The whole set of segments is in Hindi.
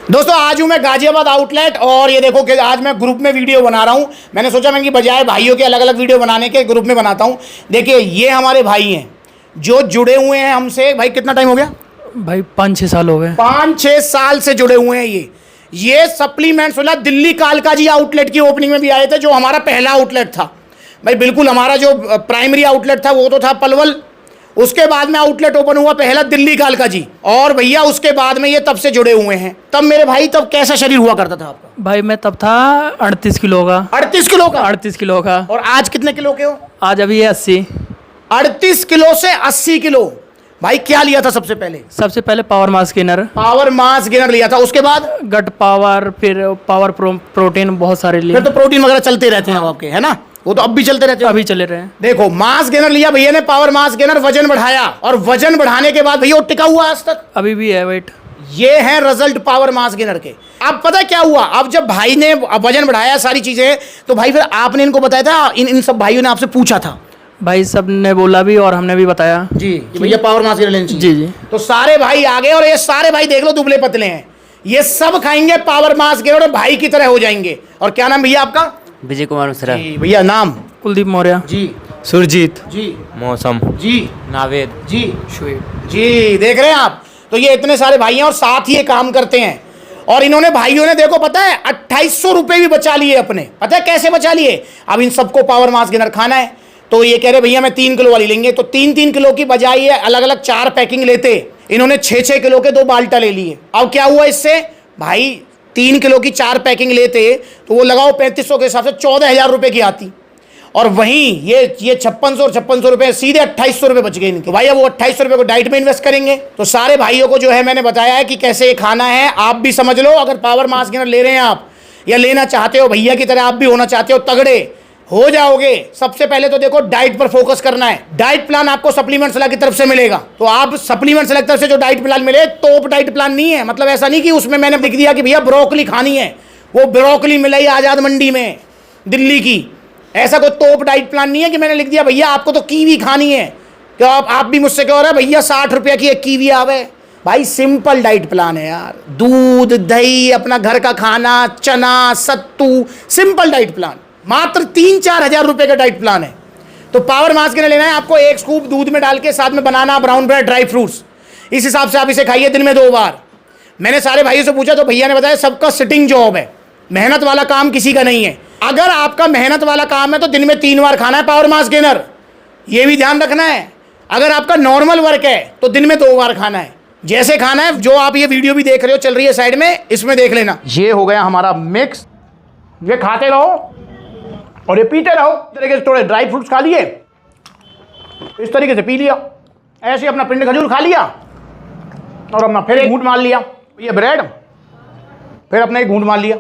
दोस्तों आज हूँ मैं गाजियाबाद आउटलेट और ये देखो कि आज मैं ग्रुप में वीडियो बना रहा हूँ। मैंने सोचा मैं कि बजाय भाइयों के अलग अलग वीडियो बनाने के ग्रुप में बनाता हूँ। देखिए ये हमारे भाई हैं जो जुड़े हुए हैं हमसे। भाई कितना टाइम हो गया? भाई 5-6 साल हो गए। 5-6 साल से जुड़े हुए हैं। ये सप्लीमेंट्स वाला दिल्ली कालका जी आउटलेट की ओपनिंग में भी आए थे, जो हमारा पहला आउटलेट था। भाई बिल्कुल हमारा जो प्राइमरी आउटलेट था वो तो था पलवल, उसके बाद में आउटलेट ओपन हुआ पहला दिल्ली कालका जी, और भैया उसके बाद में ये तब से जुड़े हुए हैं। तब मेरे भाई तब कैसा शरीर हुआ करता था आपका? भाई मैं तब था 38 किलो का। 38 किलो का? 38 किलो का। और आज कितने किलो के हो? आज अभी है 80। 38 किलो से 80 किलो। भाई क्या लिया था सबसे पहले? सबसे पहले power mass gainer. Power mass gainer लिया था, उसके बाद गट पावर, फिर पावर प्रोटीन, बहुत सारे लिए। फिर तो प्रोटीन वगैरह चलते रहते हैं आपके, है ना? वो तो अब भी चलते रहते हैं। अभी चले रहे हैं। देखो मास गेनर लिया भैया ने, पावर मास गेनर, वजन बढ़ाया, और वजन बढ़ाने के बाद भैया वो टिका हुआ आज तक, अभी है वेट। ये है रिजल्ट पावर मास गेनर के। अब पता क्या हुआ, अब जब भाई ने वजन बढ़ाया सारी चीजें, तो भाई फिर आपने इनको बताया था? इन सब भाइयों ने आपसे पूछा था? भाई सब ने बोला भी और हमने भी बताया जी कि भैया पावर मास गेनर लेनी चाहिए। जी जी। तो सारे भाई आ गए, और ये सारे भाई देख लो दुबले पतले हैं, ये सब खाएंगे पावर मास गेनर और भाई की तरह हो जाएंगे। और क्या नाम भैया आपका? विजय कुमार मिश्रा। भैया नाम? कुलदीप मौर्य जी। सुरजीत जी। मौसम जी। नावेद जी। शुएब जी। देख रहे हैं आप? तो ये इतने सारे भाई हैं और साथ ही ये काम करते हैं। और इन्होंने भाइयों ने देखो पता है 2800 रुपए भी बचा लिए अपने। पता है कैसे बचा लिए? अब इन सबको पावर मास गेनर खाना है, तो ये कह रहे भैया मैं 3 किलो वाली लेंगे, तो 3-3 किलो की बजाय ये अलग अलग 4 पैकिंग लेते, इन्होंने 6-6 किलो के 2 बाल्टा ले लिए। अब क्या हुआ इससे भाई, 3 किलो की 4 पैकिंग लेते तो वो लगाओ 3500 के हिसाब से 14,000 रुपए की आती, और वहीं ये 5600 और 5600 रुपए सीधे 2800 रुपए बच गए इनके। भाई अब वो 2800 रुपए को डाइट में इन्वेस्ट करेंगे। तो सारे भाइयों को जो है मैंने बताया है कि कैसे ये खाना है, आप भी समझ लो। अगर पावर मास गेनर ले रहे हैं आप, या लेना चाहते हो भैया की तरह आप भी होना चाहते हो, तगड़े हो जाओगे, सबसे पहले तो देखो डाइट पर फोकस करना है। डाइट प्लान आपको सप्लीमेंट सलाह की तरफ से मिलेगा, तो आप सप्लीमेंट सलाह की तरफ से जो डाइट प्लान मिले, टॉप डाइट प्लान नहीं है। मतलब ऐसा नहीं कि उसमें मैंने लिख दिया कि भैया ब्रोकली खानी है, वो ब्रोकली मिलाई आजाद मंडी में दिल्ली की, ऐसा कोई टॉप डाइट प्लान नहीं है कि मैंने लिख दिया भैया आपको तो कीवी खानी है। तो आप भी मुझसे कह रहे हैं भैया 60 रुपया की एक कीवी आवे। भाई सिंपल डाइट प्लान है यार, दूध दही, अपना घर का खाना, चना सत्तू, सिंपल डाइट प्लान, मात्र 3-4 हजार रुपए का डाइट प्लान है। तो पावर मास गेनर लेना है आपको, 1 स्कूप दूध में डाल के, साथ में बनाना, ब्राउन ब्रेड, ड्राई फ्रूट्स, इस हिसाब से आप इसे खाइए दिन में 2 बार। मैंने सारे भाइयों से पूछा तो भैया ने बताया सबका सिटिंग जॉब है, मेहनत वाला काम किसी का नहीं है। अगर आपका मेहनत वाला काम है तो दिन में 3 बार खाना है पावर मास गेनर, ये भी ध्यान रखना है। अगर आपका नॉर्मल वर्क है तो दिन में 2 बार खाना है, जैसे खाना है जो आप ये वीडियो भी देख रहे हो चल रही है साइड में, इसमें देख लेना। ये हो गया हमारा मिक्स, ये खाते रहो और ये पीते रहो। इस तरीके से थोड़े ड्राई फ्रूट्स खा लिए, इस तरीके से पी लिया, ऐसे अपना पिंड खजूर खा लिया, और अपना फिर एक घूंट मार लिया ये ब्रेड, फिर अपना एक घूंट मार लिया।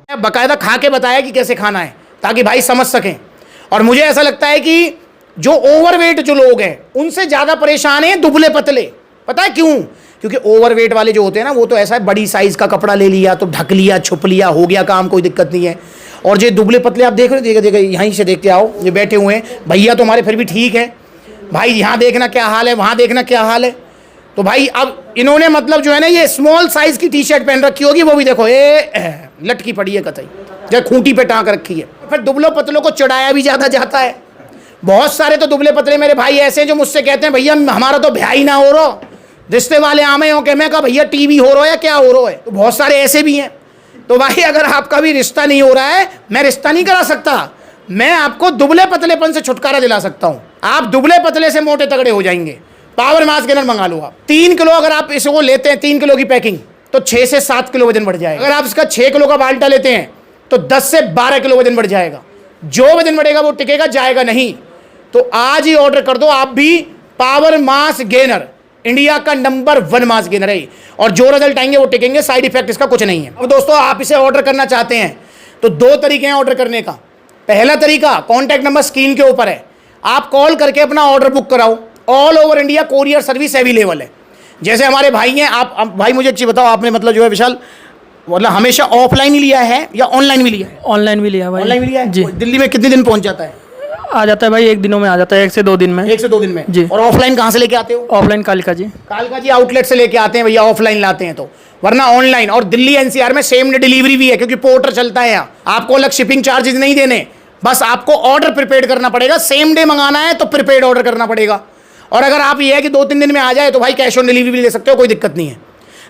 बकायदा खा के बताया कि कैसे खाना है, ताकि भाई समझ सकें। और मुझे ऐसा लगता है कि जो ओवरवेट जो लोग हैं उनसे ज़्यादा परेशान हैं दुबले पतले। पता है क्यों? क्योंकि ओवरवेट वाले जो होते हैं ना, वो तो ऐसा है बड़ी साइज़ का कपड़ा ले लिया तो ढक लिया, छुप लिया, हो गया काम, कोई दिक्कत नहीं है। और जो दुबले पतले आप देख रहे हो, देखो यहीं से देख के आओ, ये बैठे हुए हैं भैया तो हमारे फिर भी ठीक है भाई, यहाँ देखना क्या हाल है, वहाँ देखना क्या हाल है। तो भाई अब इन्होंने मतलब जो है ना, ये स्मॉल साइज़ की टी-शर्ट पहन रखी होगी, वो भी देखो ये लटकी पड़ी है कतई, जब खूंटी पे टांग रखी है। फिर दुबले पतलों को चढ़ाया भी ज़्यादा जाता है। बहुत सारे तो दुबले पतले मेरे भाई ऐसे हैं जो मुझसे कहते हैं भैया हमारा तो ब्याह ही ना हो रहा, रिश्ते वाले आमे हो के, मैं कहा भैया टीवी हो रहा है या क्या हो रहा है। तो बहुत सारे ऐसे भी हैं। तो भाई अगर आपका भी रिश्ता नहीं हो रहा है, मैं रिश्ता नहीं करा सकता, मैं आपको दुबले पतलेपन से छुटकारा दिला सकता हूँ। आप दुबले पतले से मोटे तगड़े हो जाएंगे। पावर मास गेनर मंगा लो आप, 3 किलो अगर आप इसको लेते हैं, 3 किलो की पैकिंग, तो 6 से 7 किलो वजन बढ़ जाएगा। अगर आप इसका 6 किलो का बाल्टा लेते हैं तो 10 से 12 किलो वजन बढ़ जाएगा। जो वजन बढ़ेगा वो टिकेगा, जाएगा नहीं। तो आज ही ऑर्डर कर दो आप भी। पावर मास गेनर इंडिया का नंबर 1 मास गेनर है, और जो रिजल्ट आएंगे वो टिकेंगे, साइड इफेक्ट इसका कुछ नहीं है। अब दोस्तों आप इसे ऑर्डर करना चाहते हैं तो 2 तरीके हैं ऑर्डर करने का। पहला तरीका, कॉन्टैक्ट नंबर स्क्रीन के ऊपर है, आप कॉल करके अपना ऑर्डर बुक कराओ। All over India courier service available है। जैसे हमारे भाई हैं, आप भाई मुझे एक चीज़ बताओ, आपने मतलब जो है विशाल, मतलब हमेशा ऑफलाइन ही लिया है या ऑनलाइन भी लिया है? ऑनलाइन भी लिया भाई। ऑनलाइन भी लिया है जी। दिल्ली में कितने दिन पहुंच जाता है? आ जाता है भाई, एक दिनों में आ जाता है, 1 से 2 दिन में। 1 से 2 दिन में जी। और ऑफलाइन कहाँ से लेके आते हो? ऑफलाइन कालिका जी। कालका जी आउटलेट से लेके आते हैं भैया, ऑफलाइन लाते हैं तो, वरना ऑनलाइन। और दिल्ली एनसीआर में सेम डे डिलीवरी भी है, क्योंकि पोर्टर चलता है यहाँ। आपको अलग शिपिंग चार्जेस नहीं देने, बस आपको ऑर्डर प्रिपेयर करना पड़ेगा। सेम डे मंगाना है तो प्रिपेयर्ड ऑर्डर करना पड़ेगा। और अगर आप ये है कि 2-3 दिन में आ जाए तो भाई कैश ऑन डिलीवरी भी ले सकते हो, कोई दिक्कत नहीं है।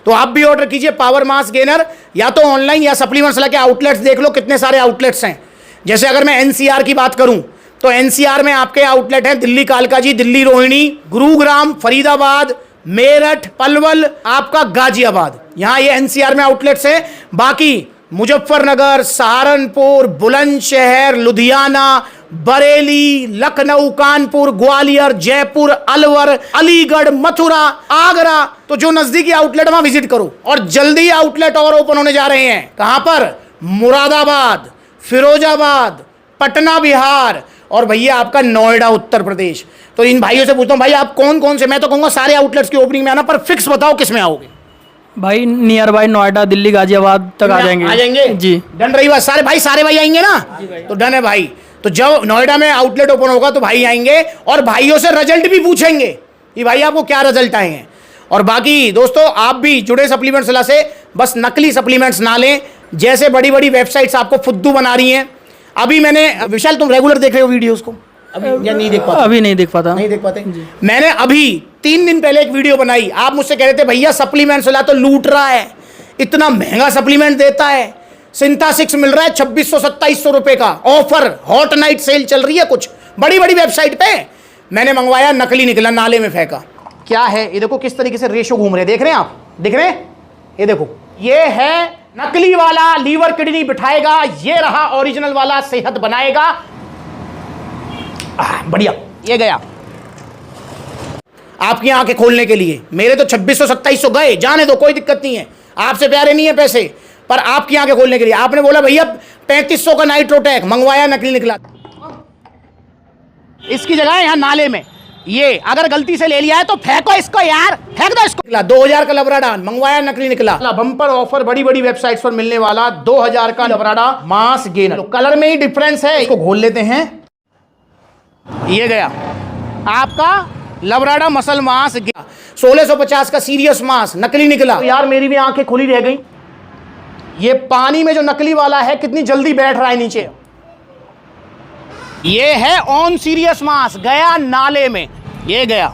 तो आप भी ऑर्डर कीजिए पावर मास गेनर, या तो ऑनलाइन या सप्लीमेंट्स लगे आउटलेट्स देख लो, कितने सारे आउटलेट्स हैं। जैसे अगर मैं एनसीआर की बात करूं तो एनसीआर में आपके आउटलेट हैं दिल्ली कालका जी, दिल्ली रोहिणी, गुरुग्राम, फरीदाबाद, मेरठ, पलवल, आपका गाजियाबाद, यहां ये एनसीआर में आउटलेट्स हैं। बाकी मुजफ्फरनगर, सहारनपुर, बुलंदशहर, लुधियाना, बरेली, लखनऊ, कानपुर, ग्वालियर, जयपुर, अलवर, अलीगढ़, मथुरा, आगरा, तो जो नजदीकी आउटलेट वहां विजिट करो। और जल्दी आउटलेट और ओपन होने जा रहे हैं। कहां पर? मुरादाबाद, फिरोजाबाद, पटना बिहार, और भैया आपका नोएडा उत्तर प्रदेश। तो इन भाइयों से पूछता हूं भाई आप कौन कौन से, मैं तो कहूंगा सारे आउटलेट्स की ओपनिंग में आना, पर फिक्स बताओ किस में आओगे? भाई नियर बाय नोएडा, दिल्ली, गाजियाबाद तक आ जाएंगे। आ जाएंगे जी। डन रही बात, सारे भाई आएंगे ना? तो डन है भाई। तो जब नोएडा में आउटलेट ओपन होगा तो भाई आएंगे, और भाइयों से रिजल्ट भी पूछेंगे कि भाई आपको क्या रिजल्ट आए हैं। और बाकी दोस्तों आप भी जुड़े सप्लीमेंट्स सलाह से, बस नकली सप्लीमेंट्स ना लें। जैसे बड़ी बड़ी वेबसाइट्स आपको फुद्दू बना रही हैं। अभी मैंने, विशाल तुम रेगुलर देख रहे हो वीडियोस को अभी या नहीं देख पाते? अभी नहीं देख पाता। नहीं देख पाते। मैंने अभी 3 दिन पहले एक वीडियो बनाई। आप मुझसे कह रहे थे भैया सप्लीमेंट्स वाला तो लूट रहा है, इतना महंगा सप्लीमेंट देता है। सिंथेसिक्स मिल रहा है 2600-2700 रुपए का, ऑफर, हॉट नाइट सेल चल रही है कुछ बड़ी बड़ी वेबसाइट पे। मैंने मंगवाया, नकली निकला, नाले में फेंका। क्या है ये देखो किस तरीके से रेशो घूम रहे हैं, देख रहे हैं आप? दिख रहे हैं? ये देखो, ये है नकली वाला लीवर किडनी बिठाएगा, ये रहा ओरिजिनल वाला सेहत बनाएगा। बढ़िया, ये गया आपकी आंखें खोलने के लिए। मेरे तो 2600-2700 गए, जाने दो, कोई दिक्कत नहीं है। आपसे प्यारे नहीं है पैसे, पर आपकी आंखें खोलने के लिए। आपने बोला भैया 3500 का नाइट्रोटेक, मंगवाया, नकली निकला। इसकी जगह यहां नाले में, ये अगर गलती से ले लिया है तो फेंको इसको यार, फेंक दो इसको। 2000 का लबराडान मंगवाया, नकली निकला। बम्पर ऑफर बड़ी बड़ी वेबसाइट्स पर मिलने वाला 2000 का लबराडा मास गेनर। कलर में ही डिफरेंस है, इसको खोल लेते हैं। ये गया आपका लबराडा मसल मास, 1650 का सीरियस मास, नकली निकला। तो यार मेरी भी आंखें खुली रह गई। ये पानी में जो नकली वाला है कितनी जल्दी बैठ रहा है नीचे। ये है ऑन सीरियस मास, गया नाले में, ये गया।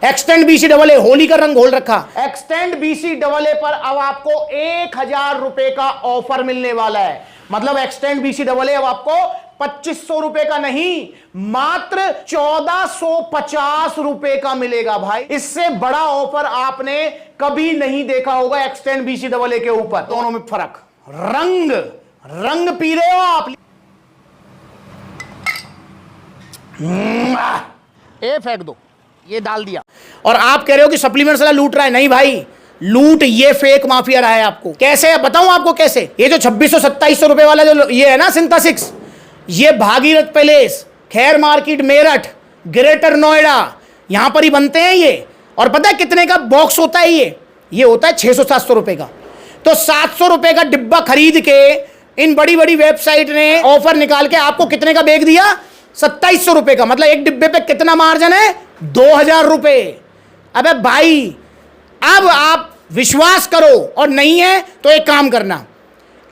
Extend BC double A, Holi का रंग घोल रखा। एक्सटेंड बीसी डबल ए पर अब आपको 1000 रुपए का ऑफर मिलने वाला है। मतलब एक्सटेंड बीसी डबल ए अब आपको 2500 रुपए का नहीं, मात्र 1450 रुपए का मिलेगा भाई। इससे बड़ा ऑफर आपने कभी नहीं देखा होगा एक्सटेंड बीसी डबल ए के ऊपर। दोनों में फर्क, रंग पी रहे हो आप। ये फेंक दो, ये डाल दिया। और आप कह रहे हो कि सप्लीमेंट्स वाला लूट रहा है। नहीं भाई, लूट ये फेक माफिया रहा है। आपको कैसे बताऊं, आपको कैसे? ये जो 2600-2700 रुपए वाला जो ये है ना सिंथेसिक्स, ये भागीरथ पैलेस, खैर मार्केट, मेरठ, ग्रेटर नोएडा, यहां पर ही बनते हैं ये। और पता है कितने का बॉक्स होता है ये होता है 600-700 रुपए का। तो 700 रुपए का डिब्बा खरीद के इन बड़ी बड़ी वेबसाइट ने ऑफर निकाल के आपको कितने का बेच दिया? 2700 रुपए का। मतलब एक डिब्बे पे कितना मार्जिन है? 2000 रुपए। अबे भाई, अब आप विश्वास करो, और नहीं है तो एक काम करना,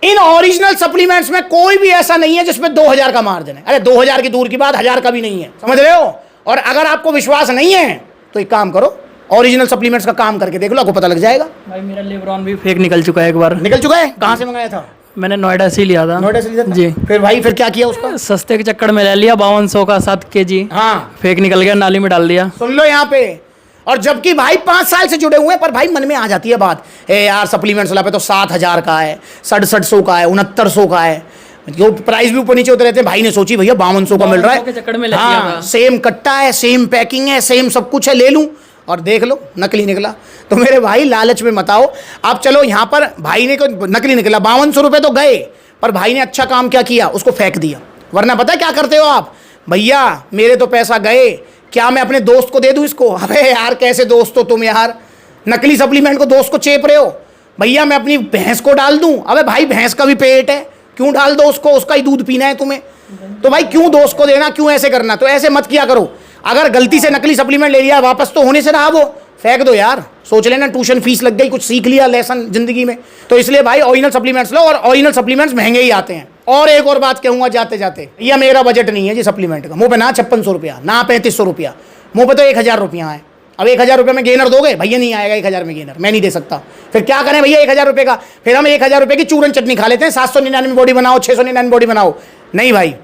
इन ओरिजिनल सप्लीमेंट्स में कोई भी ऐसा नहीं है जिसमें 2000 का मार्जिन है। अरे 2000 की दूर की बात, 1000 का भी नहीं है, समझ रहे हो? और अगर आपको विश्वास नहीं है तो एक काम करो, ओरिजिनल सप्लीमेंट्स का काम करके देख लो, आपको पता लग जाएगा। भाई मेरा लेब्रॉन भी फेक निकल चुका है एक बार। निकल चुका है? कहां से मंगाया था? मैंने नोएडा से लिया था। नोएडा से लिया था? जी। फिर भाई फिर क्या किया उसका? सस्ते के चक्कर में ले लिया, 5200 का 7 kg। हाँ, फेक निकल गया, नाली में डाल दिया। सुन लो यहाँ पे। और जबकि भाई 5 साल से जुड़े हुए हैं, पर भाई मन में आ जाती है बात, ए यार सप्लीमेंट्स वाला पे तो 7000 का है, 6700 का है, 6900 का है, जो प्राइस भी ऊपर नीचे होते रहते हैं। भाई ने सोची भैया 5200 का मिल रहा है, के चक्कर में ले लिया हाँ, था। सेम कट्टा है, सेम पैकिंग है, सेम सब कुछ है, ले लूं। और देख लो नकली निकला। तो मेरे भाई लालच में मत आओ। अब चलो यहाँ पर भाई ने नकली निकला, 5200 रुपये तो गए, पर भाई ने अच्छा काम क्या किया, उसको फेंक दिया। वरना पता है क्या करते हो आप? भैया मेरे तो पैसा गए, क्या मैं अपने दोस्त को दे दूं इसको? अबे यार कैसे दोस्त हो तुम यार, नकली सप्लीमेंट को दोस्त को चेप रहे हो। भैया मैं अपनी भैंस को डाल दूं? अबे भाई भैंस का भी पेट है, क्यों डाल दो उसको, उसका ही दूध पीना है तुम्हें। तो भाई क्यों दोस्त को देना, क्यों ऐसे करना? तो ऐसे मत किया करो। अगर गलती से नकली सप्लीमेंट ले लिया, वापस तो होने से रहा, वो फेंक दो यार। सोच लेना ट्यूशन फीस लग गई, कुछ सीख लिया लेसन जिंदगी में। तो इसलिए भाई ओरिजिनल सप्लीमेंट्स लो, और ओरिजिनल सप्लीमेंट्स महंगे ही आते हैं। और एक और बात कहूंगा जाते जाते, यह मेरा बजट नहीं है जी सप्लीमेंट का। मुंह पे ना 5600 रुपया, ना 3500 रुपया, मुंह पे तो 1000 रुपया है। अब 1000 रुपये में गेनर दोगे? भैया नहीं आएगा 1000 में गेनर, मैं नहीं दे सकता। फिर क्या करें भैया 1000 रुपये का? फिर हम 1000 रुपये की चूरन चटनी खा लेते हैं, 799 बॉडी बनाओ, 699 बॉडी बनाओ। नहीं भाई,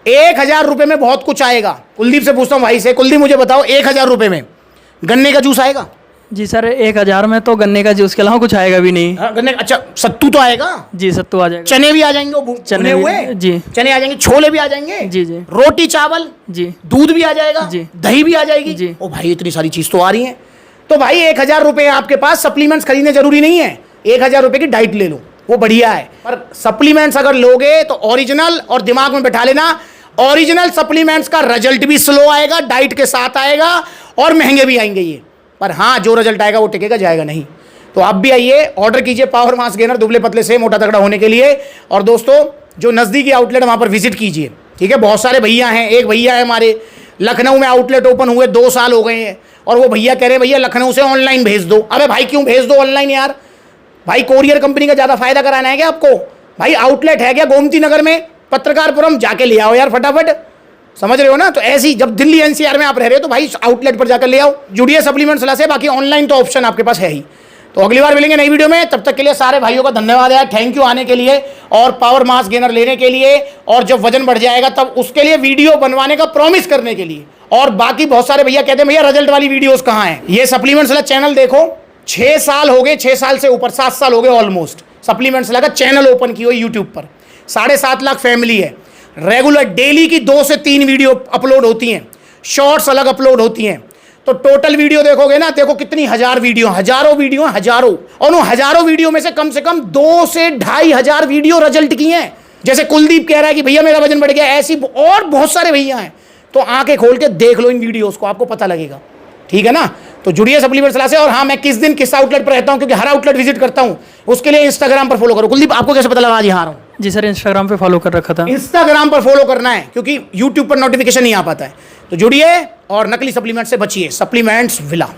1000 रुपये में बहुत कुछ आएगा। कुलदीप से पूछता हूँ भाई से, कुलदीप मुझे बताओ 1000 रुपये में गन्ने का जूस आएगा? जी सर, 1000 में तो गन्ने का जूस के अलावा कुछ आएगा भी नहीं। गन्ने, अच्छा सत्तू तो आएगा? जी सत्तू आ जाएगा। चने भी आ जाएंगे, वो चने हुए जी, चने आ जाएंगे, छोले भी आ जाएंगे जी जी, रोटी चावल जी, दूध भी आ जाएगा जी, दही भी आ जाएगी जी। ओ भाई इतनी सारी चीज तो आ रही है। तो भाई 1000 रुपये आपके पास, सप्लीमेंट्स खरीदने जरूरी नहीं है। 1000 रुपये की डाइट ले लो, वो बढ़िया है। पर सप्लीमेंट्स अगर लोगे तो ओरिजिनल, और दिमाग में बैठा लेना ओरिजिनल सप्लीमेंट्स का रिजल्ट भी स्लो आएगा, डाइट के साथ आएगा, और महंगे भी आएंगे ये। पर हाँ, जो रिजल्ट आएगा वो टिकेगा, जाएगा नहीं। तो आप भी आइए, ऑर्डर कीजिए पावर मास गेनर, दुबले पतले से मोटा तगड़ा होने के लिए। और दोस्तों जो नज़दीकी आउटलेट वहाँ पर विजिट कीजिए, ठीक है। बहुत सारे भैया हैं, एक भैया है हमारे लखनऊ में, आउटलेट ओपन हुए 2 साल हो गए हैं, और वो भैया कह रहे हैं भैया लखनऊ से ऑनलाइन भेज दो। अरे भाई क्यों भेज दो ऑनलाइन यार? भाई कोरियर कंपनी का ज़्यादा फायदा कराना है क्या आपको? भाई आउटलेट है क्या गोमती नगर में, पत्रकारपुरम, जाके ले आओ यार फटाफट, समझ रहे हो ना? तो ऐसी जब दिल्ली एनसीआर में आप रह रहे हो तो भाई आउटलेट पर जाकर ले आओ। जुड़िए सप्लीमेंट सलाह से, बाकी ऑनलाइन तो ऑप्शन आपके पास है ही। तो अगली बार मिलेंगे नई वीडियो में, तब तक के लिए सारे भाइयों का धन्यवाद यार, थैंक यू आने के लिए और पावर मास गेनर लेने के लिए, और जब वजन बढ़ जाएगा तब उसके लिए वीडियो बनवाने का प्रॉमिस करने के लिए। और बाकी बहुत सारे भैया कहते हैं भैया रिजल्ट वाली वीडियोस कहाँ हैं? ये सप्लीमेंट सलाह चैनल देखो, 6 साल हो गए, 6 साल से ऊपर, 7 साल हो गए ऑलमोस्ट, सप्लीमेंट सलाह का चैनल ओपन की हुई यूट्यूब पर। 7.5 लाख फैमिली है, रेगुलर डेली की 2 से 3 वीडियो अपलोड होती हैं, शॉर्ट्स अलग अपलोड होती हैं। तो टोटल वीडियो देखोगे ना, देखो कितनी हज़ारों वीडियो, हजारों, और उन हजारों वीडियो में से कम 2 से 2500 वीडियो रिजल्ट की हैं। जैसे कुलदीप कह रहा है कि भैया मेरा वजन बढ़ गया, ऐसी और बहुत सारे भैया हैं। तो आंखें खोल के देख लो इन वीडियोस को, आपको पता लगेगा, ठीक है ना? तो जुड़िए सप्लीमेंट सलाह से। और हाँ, मैं किस दिन किस आउटलेट पर रहता हूँ, क्योंकि हर आउटलेट विजिट करता हूँ, उसके लिए इंस्टाग्राम पर फॉलो करो। कुलदीप आपको कैसे पता लगा आज यहाँ आ रहा हूँ? जी सर, इंस्टाग्राम पे फॉलो कर रखा था। इंस्टाग्राम पर फॉलो करना है, क्योंकि यूट्यूब पर नोटिफिकेशन नहीं आ पाता है। तो जुड़िए और नकली सप्लीमेंट से बचिए। Supplements villa.